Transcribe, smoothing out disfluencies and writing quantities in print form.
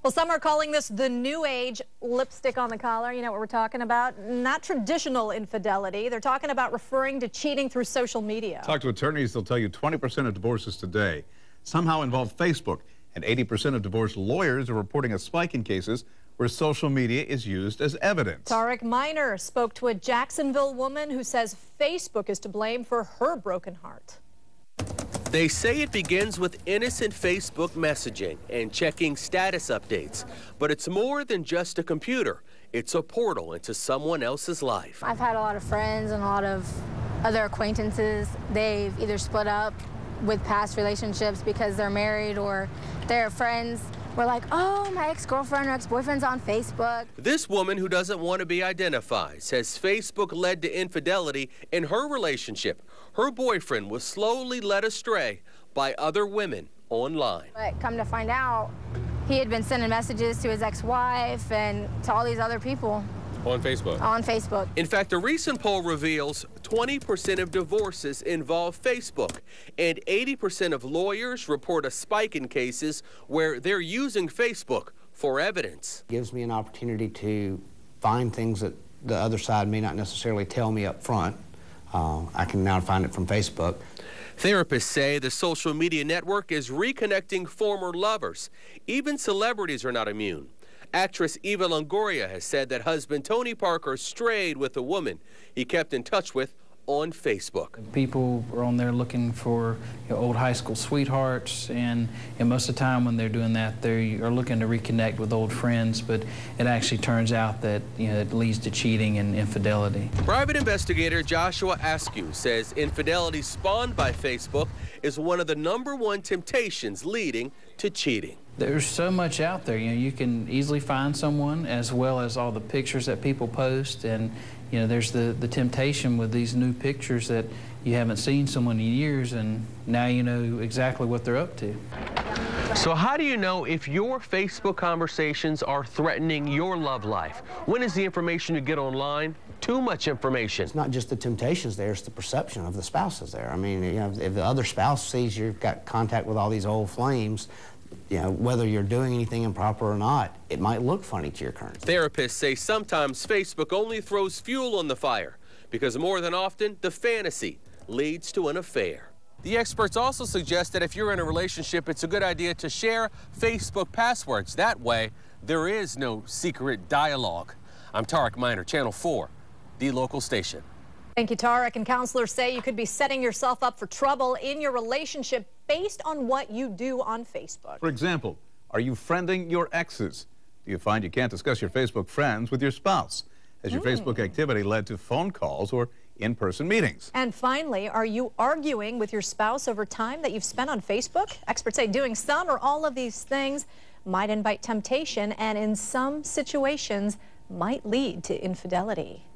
Well, some are calling this the new age lipstick on the collar. You know what we're talking about? Not traditional infidelity. They're talking about referring to cheating through social media. Talk to attorneys, they'll tell you 20% of divorces today somehow involve Facebook, and 80% of divorce lawyers are reporting a spike in cases where social media is used as evidence. Tarek Miner spoke to a Jacksonville woman who says Facebook is to blame for her broken heart. They say it begins with innocent Facebook messaging and checking status updates, but it's more than just a computer. It's a portal into someone else's life. I've had a lot of friends and a lot of other acquaintances. They've either split up with past relationships because they're married or they're friends. We're like, oh, my ex-girlfriend or ex-boyfriend's on Facebook. This woman, who doesn't want to be identified, says Facebook led to infidelity in her relationship. Her boyfriend was slowly led astray by other women online. But come to find out, he had been sending messages to his ex-wife and to all these other people. On Facebook? On Facebook. In fact, a recent poll reveals 20% of divorces involve Facebook, and 80% of lawyers report a spike in cases where they're using Facebook for evidence. It gives me an opportunity to find things that the other side may not necessarily tell me up front. I can now find it from Facebook. Therapists say the social media network is reconnecting former lovers. Even celebrities are not immune. Actress Eva Longoria has said that husband Tony Parker strayed with a woman he kept in touch with on Facebook. People are on there looking for old high school sweethearts, and most of the time when they're doing that, they are looking to reconnect with old friends, but it actually turns out that it leads to cheating and infidelity. Private investigator Joshua Askew says infidelity spawned by Facebook is one of the #1 temptations leading to cheating. There's so much out there. You can easily find someone, as well as all the pictures that people post, and there's the temptation with these new pictures that you haven't seen someone in years, and now you know exactly what they're up to. So how do you know if your Facebook conversations are threatening your love life? When is the information you get online too much information? It's not just the temptations there, it's the perception of the spouses there. I mean, if the other spouse sees you've got contact with all these old flames, whether you're doing anything improper or not, it might look funny to your current. Therapists say sometimes Facebook only throws fuel on the fire because more than often, the fantasy leads to an affair. The experts also suggest that if you're in a relationship, it's a good idea to share Facebook passwords. That way, there is no secret dialogue. I'm Tarek Miner, Channel 4, the local station. Thank you, Tarek. And counselors say you could be setting yourself up for trouble in your relationship based on what you do on Facebook. For example, are you friending your exes? Do you find you can't discuss your Facebook friends with your spouse? Has your Facebook activity led to phone calls or in-person meetings? And finally, are you arguing with your spouse over time that you've spent on Facebook? Experts say doing some or all of these things might invite temptation and in some situations might lead to infidelity.